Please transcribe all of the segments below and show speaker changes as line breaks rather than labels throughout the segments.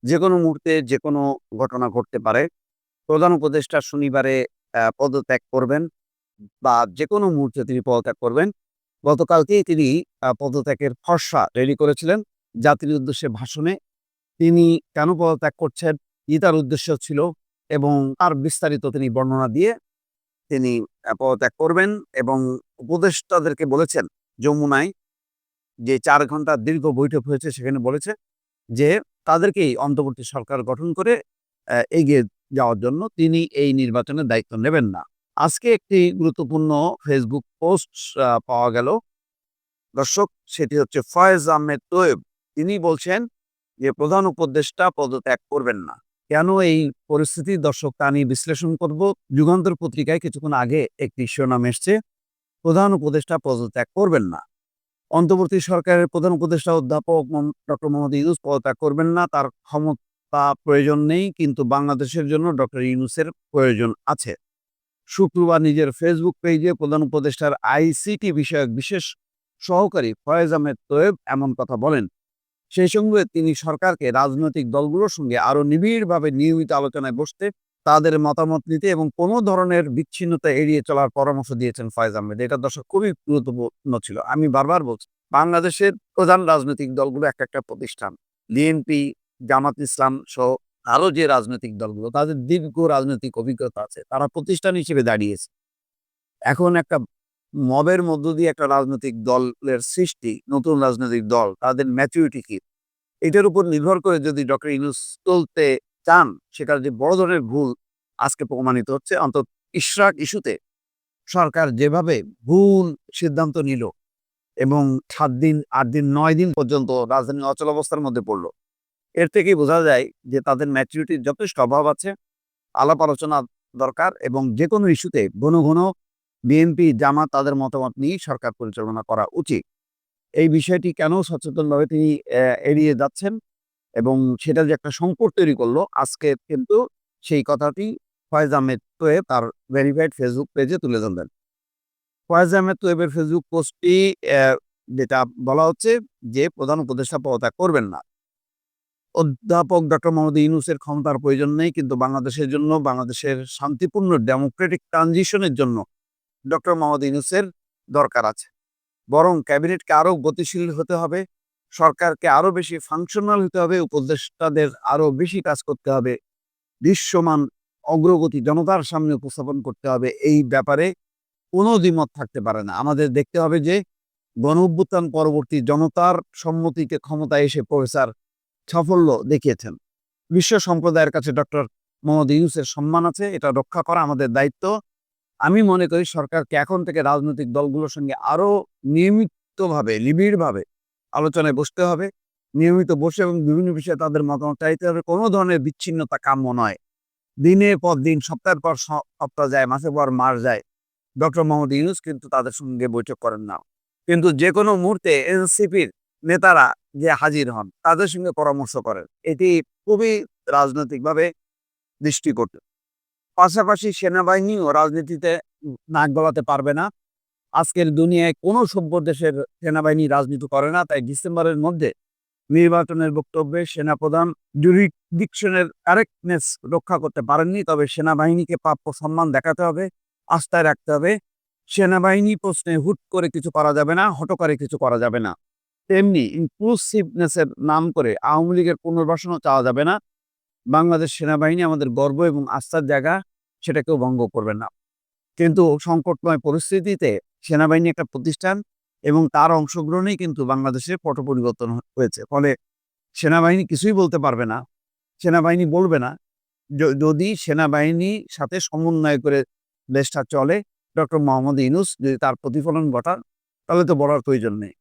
যে কোনো মুহূর্তে যে কোনো ঘটনা ঘটতে পারে। প্রধান উপদেষ্টা শনিবারে পদত্যাগ করবেন বা যেকোনো মুহূর্তে তিনি পদত্যাগ করবেন। গতকালকেই তিনি পদত্যাগের খসড়া রেডি করেছিলেন। জাতির উদ্দেশ্যে ভাষণে তিনি কেন পদত্যাগ করছেন, কি তার উদ্দেশ্য ছিল এবং তার বিস্তারিত তিনি বর্ণনা দিয়ে তিনি পদত্যাগ করবেন এবং উপদেষ্টাদেরকে বলেছেন যমুনায় যে ৪ ঘন্টার দীর্ঘ বৈঠক হয়েছে সেখানে বলেছে যে তাদেরকেই অন্তর্বর্তী সরকার গঠন করে এগিয়ে যাওয়ার জন্য তিনি এই নির্বাচনের দায়িত্ব নেবেন না। আজকে একটি গুরুত্বপূর্ণ ফেসবুক পোস্ট পাওয়া গেল। দর্শক, সেটি হচ্ছে ফয়েজ আহমেদ তোয়েব। তিনি বলছেন যে প্রধান উপদেষ্টা পদত্যাগ করবেন না। কেন এই পরিস্থিতি, দর্শক, তা নিয়ে বিশ্লেষণ করব। যুগান্তর পত্রিকায় কিছুক্ষণ আগে একটি শিরোনাম এসছে, প্রধান উপদেষ্টা পদত্যাগ করবেন না। অন্তর্বর্তী সরকারের প্রধান উপদেষ্টা অধ্যাপক ডক্টর মোহাম্মদ ইউনূস পদত্যাগ করবেন না। তার ক্ষমতা প্রয়োজন নেই, কিন্তু বাংলাদেশের জন্য ডক্টর ইউনূসের প্রয়োজন আছে। শুক্রবার নিজের ফেসবুক পেজে প্রধান উপদেষ্টার আইসিটি বিষয়ক বিশেষ সহকারী ফয়েজ আহমেদ তোয়েব এমন কথা বলেন। সেই সঙ্গে তিনি সরকারকে রাজনৈতিক দলগুলোর সঙ্গে আরো নিবিড়ভাবে নিয়মিত আলোচনায় বসতে, তাদের মতামত নিতে এবং কোনো ধরনের বিচ্ছিন্নতা এড়িয়ে চলার পরামর্শ দিয়েছেন ফয়েজ আহমেদ। এটা দর্শক খুবই গুরুত্বপূর্ণ ছিল। আমি বারবার বলছি, বাংলাদেশের প্রধান রাজনৈতিক দলগুলো একটা প্রতিষ্ঠান। বিএনপি, জামাত ইসলাম সহ আরো যে রাজনৈতিক দলগুলো, তাদের দীর্ঘ রাজনৈতিক অভিজ্ঞতা আছে, তারা প্রতিষ্ঠান হিসেবে দাঁড়িয়েছে। এখন একটা মবের মধ্য দিয়ে একটা রাজনৈতিক দলের সৃষ্টি, নতুন রাজনৈতিক দল, তাদের ম্যাচুরিটি কি, এটার উপর নির্ভর করে যদি ডক্টর ইউনূস চলতে চান, সেটার যে বড় ধরনের ভুল আজকে প্রমাণিত হচ্ছে। অন্তত ইশরাক ইস্যুতে সরকার যেভাবে ভুল সিদ্ধান্ত নিল এবং ৭ দিন, ৮ দিন, ৯ দিন পর্যন্ত রাজধানী অচলাবস্থার মধ্যে পড়ল, এর থেকেই বোঝা যায় যে তাদের ম্যাচুরিটির যথেষ্ট অভাব আছে। আলাপ আলোচনা দরকার এবং যেকোনো ইস্যুতে ঘন ঘন বিএনপি, জামাত তাদের মতামত নিয়েই সরকার পরিচালনা করা উচিত। এই বিষয়টি কেন সচেতনভাবে তিনি এড়িয়ে যাচ্ছেন এবং সেটা যে একটা সংকট তৈরি করলো, আজকে কিন্তু সেই কথাটি ফয়েজ আহমেদ তোয়েব তার ভেরিফাইড ফেসবুক পেজে তুলে ধরলেন। ফয়েজ আহমেদ তোয়েবের ফেসবুক পোস্টটি যেটা বলা হচ্ছে যে প্রধান উপদেষ্টা পদত্যাগ করবেন না। অধ্যাপক ডক্টর মোহাম্মদ ইউনূসের ক্ষমতার প্রয়োজন নেই, কিন্তু বাংলাদেশের জন্য, বাংলাদেশের শান্তিপূর্ণ ডেমোক্রেটিক ট্রানজিশনের জন্য ডক্টর মোহাম্মদ ইউনূসের দরকার আছে। বরং ক্যাবিনেটকে আরো গতিশীল হতে হবে, সরকারকে আরো বেশি ফাংশনাল হতে হবে, উপদেষ্টাদের আরো বেশি কাজ করতে হবে, দৃশ্যমান অগ্রগতি জনতার সামনে উপস্থাপন করতে হবে। এই ব্যাপারে কোনো দ্বিমত থাকতে পারে না। আমাদের দেখতে হবে যে গণঅভ্যুত্থান পরবর্তী জনতার সম্মতিতে ক্ষমতায় এসে প্রফেসর সাফল্য দেখিয়েছেন। বিশ্ব সম্প্রদায়ের কাছে ডক্টর মোহাম্মদ ইউনূসের সম্মান আছে, এটা রক্ষা করা আমাদের দায়িত্ব। আমি মনে করি সরকারকে এখন থেকে রাজনৈতিক দলগুলোর সঙ্গে আরো নিয়মিতভাবে, নিবিড়ভাবে আলোচনায় বসতে হবে। নিয়মিত বসে এবং বিভিন্ন বিষয়ে তাদের মতামত চাইতে হবে। কোনো ধরনের বিচ্ছিন্নতা কাম্য নয়। দিনের পর দিন, সপ্তাহের পর সপ্তাহ যায়, মাসের পর মাস যায়, ডক্টর মোহাম্মদ ইউনূস কিন্তু তাদের সঙ্গে বৈঠক করেন না। কিন্তু যেকোনো মুহূর্তে এনসিপির নেতারা যে হাজির হন, তাদের সঙ্গে পরামর্শ করেন। এটি খুবই রাজনৈতিকভাবে দৃষ্টিকটু। পাশাপাশি সেনাবাহিনীও রাজনীতিতে নাক গলাতে পারবে না। আজকের দুনিয়ায় কোনো সভ্য দেশের সেনাবাহিনী রাজনীতি করে না। তাই ডিসেম্বরের মধ্যে নির্বাচনের বক্তব্যে সেনাপ্রধান জুরিডিকশনের কারেক্টনেস রক্ষা করতে পারেননি। তবে সেনাবাহিনীকে প্রাপ্য সম্মান দেখাতে হবে, আস্থায় রাখতে হবে। সেনাবাহিনী প্রশ্নে হুট করে কিছু করা যাবে না, হঠকারে কিছু করা যাবে না। তেমনি ইনক্লুসিভনেস এর নাম করে আওয়ামী লীগের পুনর্বাসনও চাওয়া যাবে না। বাংলাদেশ সেনাবাহিনী আমাদের গর্ব এবং আস্থার জায়গা, সেটা কেউ ভঙ্গ করবে না। কিন্তু সংকটময় পরিস্থিতিতে সেনাবাহিনী একটা প্রতিষ্ঠান এবং তার অংশগ্রহণেই কিন্তু বাংলাদেশের পট পরিবর্তন হয়েছে। ফলে সেনাবাহিনী কিছুই বলতে পারবে না। সেনাবাহিনী বলবে না। যদি সেনাবাহিনীর সাথে সমন্বয় করে দেশটা চলে, ডক্টর মোহাম্মদ ইউনূস যদি তার প্রতিফলন ঘটান, তাহলে তো বলার প্রয়োজন নেই।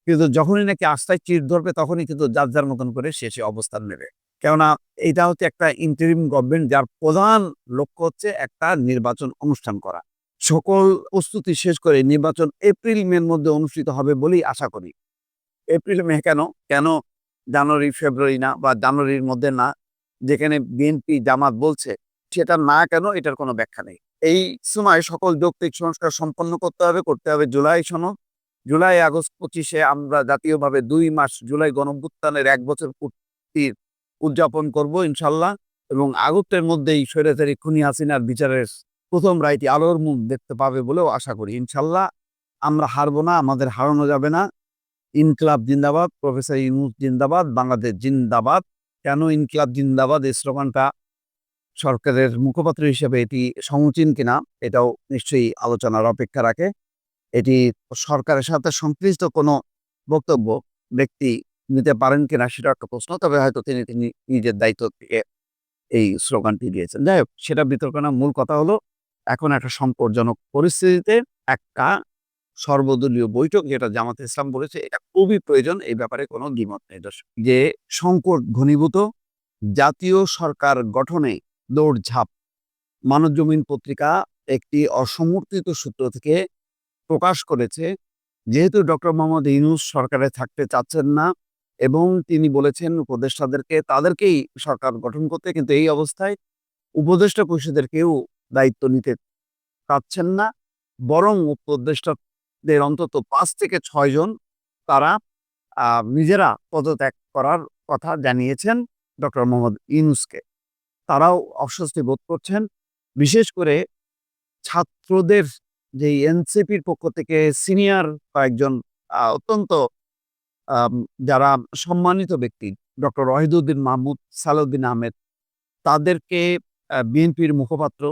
কিন্তু যখনই নাকি আস্থায় চির ধরবে, তখনই কিন্তু যার যার মতন করে সে অবস্থান নেবে। কেননা এটা হচ্ছে একটা ইন্টারিম গভর্নমেন্ট, যার প্রধান লক্ষ্য হচ্ছে একটা নির্বাচন অনুষ্ঠান করা। সকল প্রস্তুতি শেষ করে নির্বাচন এপ্রিল মের মধ্যে অনুষ্ঠিত হবে বলেই আশা করি। এপ্রিল মে কেন? কেন জানুয়ারি, ফেব্রুয়ারি না বা জানুয়ারির মধ্যে না, যেখানে বিএনপি, জামাত বলছে, সেটা না কেন, এটার কোনো ব্যাখ্যা নেই। এই সময় সকল যৌক্তিক সংস্কার সম্পন্ন করতে হবে জুলাই সনদ। জুলাই, আগস্ট ২৫-এ আমরা জাতীয়ভাবে ২ মাস, জুলাই গণঅভ্যুত্থানের ১ বছর পূর্তির উদযাপন করব ইনশাল্লাহ, এবং আগস্টের মধ্যেই স্বৈরাচারী খুনি হাসিনার বিচারের প্রথম রায়টি আলোর মুখ দেখতে পাবে বলেও আশা করি। ইনশাল্লাহ আমরা হারবো না, আমাদের হারানো যাবে না। ইনকিলাব জিন্দাবাদ, প্রফেসর ইউনূস জিন্দাবাদ, বাংলাদেশ জিন্দাবাদ। কেন ইনকিলাব জিন্দাবাদ এই স্লোগানটা সরকারের মুখপাত্র হিসেবে এটি সমীচীন কিনা এটাও নিশ্চয়ই আলোচনার অপেক্ষা রাখে। এটি সরকারের সাথে সংশ্লিষ্ট কোনো বক্তব্য ব্যক্তি নিতে পারেন কিনা সেটা একটা প্রশ্ন। তবে হয়তো তিনি নিজের দায়িত্ব থেকে এই স্লোগানটি দিয়েছেন। যাই হোক, সেটা বিতর্ক না। মূল কথা হলো এখন একটা সংকটজনক পরিস্থিতিতে একটা সর্বদলীয় বৈঠক, যেটা জামাতে ইসলাম বলেছে এটা খুবই প্রয়োজন, এই ব্যাপারে কোনো দ্বিমত নেই দর্শক। যে সংকট ঘনীভূত, জাতীয় সরকার গঠনে দৌড়ঝাঁপ। মানবজমিন পত্রিকা একটি অসমর্থিত সূত্র থেকে প্রকাশ করেছে, যেহেতু ডক্টর মোহাম্মদ ইউনূস সরকারে থাকতে চাচ্ছেন না এবং তিনি বলেছেন উপদেষ্টাদেরকে তাদেরকেই সরকার গঠন করতে, কিন্তু এই অবস্থায় উপদেষ্টা পরিষদের কেউ দায়িত্ব নিতে চাচ্ছেন না, বরং উপদেষ্টাদের অন্তত ৫ থেকে ৬ জন তারা নিজেরা পদত্যাগ করার কথা জানিয়েছেন ডক্টর মোহাম্মদ ইউনূসকে। তারাও অস্বস্তি বোধ করছেন, বিশেষ করে ছাত্রদের যে এনসিপির পক্ষ থেকে সিনিয়র কয়েকজন অত্যন্ত আম যারা সম্মানিত ব্যক্তি, ডক্টর ওয়াহিদুদ্দিন মাহমুদ, সালাউদ্দিন আহমেদ, তাদেরকে বিএনপির মুখপাত্র,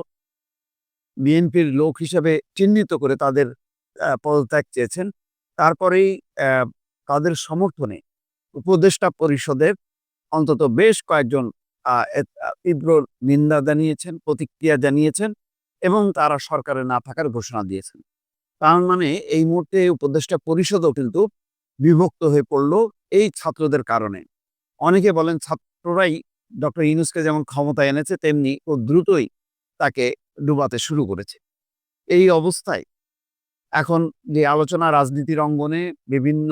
বিএনপির লোক হিসেবে চিহ্নিত করে তাদের পদত্যাগ চেয়েছেন। তারপরেই তাদের সমর্থনে উপদেষ্টা পরিষদের অন্তত বেশ কয়েকজন তীব্র নিন্দা জানিয়েছেন, প্রতিক্রিয়া জানিয়েছেন এবং তারা সরকারে না থাকার ঘোষণা দিয়েছেন। তার মানে এই মুহূর্তে উপদেষ্টা পরিষদও কিন্তু বিভক্ত হয়ে পড়ল এই ছাত্রদের কারণে। অনেকে বলেন ছাত্ররাই ডক্টর ইউনূসকে যেমন ক্ষমতায় এনেছে তেমনি খুব দ্রুতই তাকে ডুবাতে শুরু করেছে। এই অবস্থায় এখন যে আলোচনা রাজনীতির অঙ্গনে বিভিন্ন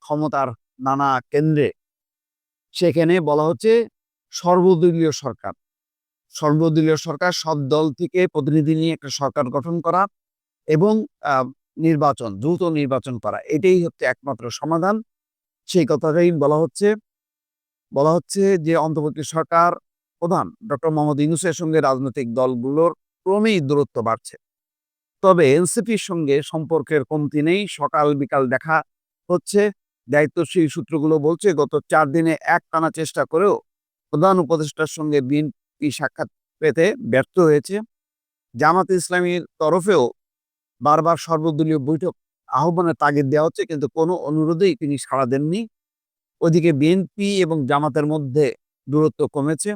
ক্ষমতার নানা কেন্দ্রে, সেখানে বলা হচ্ছে সর্বদলীয় সরকার। সর্বদলীয় সরকার, সব দল থেকে প্রতিনিধি নিয়ে একটা সরকার গঠন করা এবং নির্বাচন, দ্রুত নির্বাচন করা, এটাই হচ্ছে একমাত্র সমাধান। সেই কথাটাই বলা হচ্ছে যে অন্তর্বর্তী সরকার প্রধান ডক্টর মোহাম্মদ ইউনূসের সঙ্গে রাজনৈতিক দলগুলোর ক্রমেই দূরত্ব বাড়ছে। তবে এনসিপির সঙ্গে সম্পর্কের কমতি নেই, সকাল বিকাল দেখা হচ্ছে। দায়িত্বশীল সূত্রগুলো বলছে গত ৪ দিনে একটানা চেষ্টা করেও প্রধান উপদেষ্টার সঙ্গে বিএনপি সাক্ষাৎ পেতে ব্যর্থ হয়েছে। জামাতে ইসলামীর তরফেও বারবার সর্বদলীয় বৈঠক আহ্বানের তাগিদ দেওয়া হচ্ছে, কিন্তু কোনো অনুরোধেই তিনি সাড়া দেননি। ওদিকে বিএনপি এবং জামাতের মধ্যে দূরত্ব কমেছে।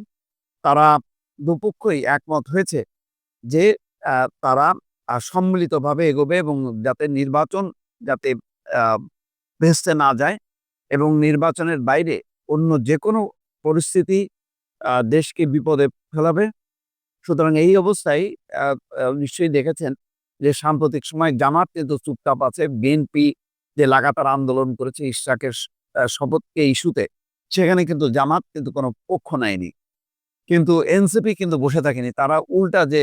তারা দুপক্ষই একমত হয়েছে যে তারা সম্মিলিতভাবে এগোবে এবং যাতে নির্বাচন যাতে ভেস্তে না যায় এবং নির্বাচনের বাইরে অন্য যেকোনো পরিস্থিতি দেশকে বিপদে ফেলাবে। সুতরাং এই অবস্থায় নিশ্চয়ই দেখেছেন যে সাম্প্রতিক সময় জামাত কিন্তু চুপচাপ আছে। বিএনপি যে লাগাতার আন্দোলন করেছে ইশরাকের শপথকে ইস্যুতে, সেখানে কিন্তু জামাত কিন্তু কোনো পক্ষ নেয়নি। কিন্তু এনসিপি কিন্তু বসে থাকেনি। তারা উল্টা যে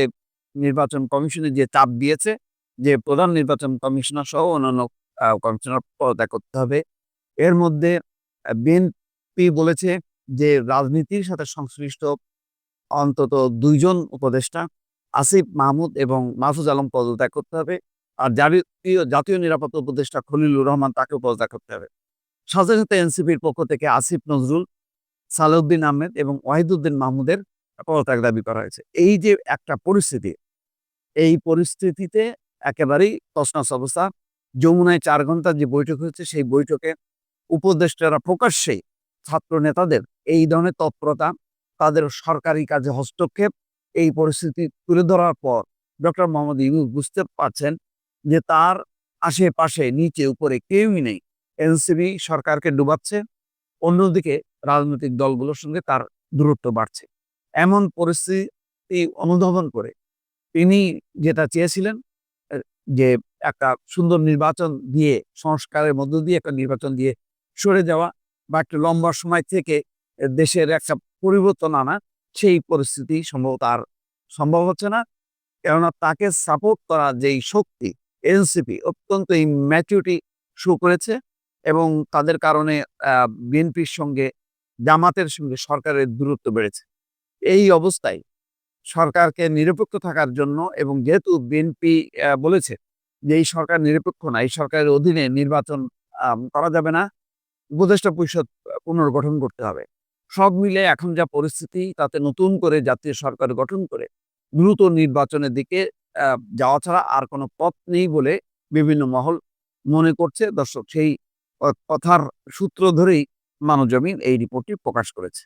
নির্বাচন কমিশনে যে চাপ দিয়েছে যে প্রধান নির্বাচন কমিশনার সহ অন্যান্য কমিশনার পদত্যাগ করতে হবে। এর মধ্যে বিএনপি বলেছে যে রাজনীতির সাথে সংশ্লিষ্ট অন্তত ২ জন উপদেষ্টা আসিফ মাহমুদ এবং মাহফুজ আলম পদত্যাগ করতে হবে। আর জাতীয় নিরাপত্তা উপদেষ্টা খলিলুর রহমান তাকেও পদত্যাগ করতে হবে। সাথে, সাথে এনসিপির পক্ষ থেকে আসিফ নজরুল, সালাউদ্দিন আহমেদ এবং ওয়াহিদুদ্দিন মাহমুদের পদত্যাগ দাবি করা হয়েছে। এই যে একটা পরিস্থিতি, এই পরিস্থিতিতে একেবারেই তছনছ অবস্থা। যমুনায় ৪ ঘন্টার যে বৈঠক হয়েছে, সেই বৈঠকে উপদেষ্টারা প্রকাশ্যেই ছাত্র নেতাদের এই ধরনের তৎপরতা, তাদের সরকারি কাজে হস্তক্ষেপ, এই পরিস্থিতি তুলে ধরার পর ডক্টর মোহাম্মদ ইউনূস বুঝতে পারছেন যে তার আশেপাশে নিচে উপরে কেউই নেই। এনসিপি সরকারকে ডুবাচ্ছে, অন্যদিকে রাজনৈতিক দলগুলোর সঙ্গে তার দূরত্ব বাড়ছে। এমন পরিস্থিতি অনুধাবন করে তিনি যেটা চেয়েছিলেন যে একটা সুন্দর নির্বাচন দিয়ে, সংস্কারের মধ্য দিয়ে একটা নির্বাচন দিয়ে সরে যাওয়া বা একটা লম্বা সময় থেকে দেশের একটা পরিবর্তন আনা, সেই পরিস্থিতি সম্ভবত আর সম্ভব হচ্ছে না। কেননা তাকে সাপোর্ট করা যেই শক্তি এনসিপি অত্যন্ত ম্যাচুরিটি শো করেছে এবং তাদের কারণে বিএনপির সঙ্গে জামাতের সঙ্গে সরকারের দূরত্ব বেড়েছে। এই অবস্থায় সরকারকে নিরপেক্ষ থাকার জন্য এবং যেহেতু বিএনপি বলেছে যে এই সরকার নিরপেক্ষ না, এই সরকারের অধীনে নির্বাচন করা যাবে না, উপদেষ্টা পরিষদ পুনর্গঠন করতে হবে। সব মিলে এখন যা পরিস্থিতি তাতে নতুন করে জাতীয় সরকার গঠন করে দ্রুত নির্বাচনের দিকে যাওয়া ছাড়া আর কোনো পথ নেই বলে বিভিন্ন মহল মনে করছে। দর্শক, সেই কথার সূত্র ধরেই মানবজমিন এই রিপোর্টটি প্রকাশ করেছে।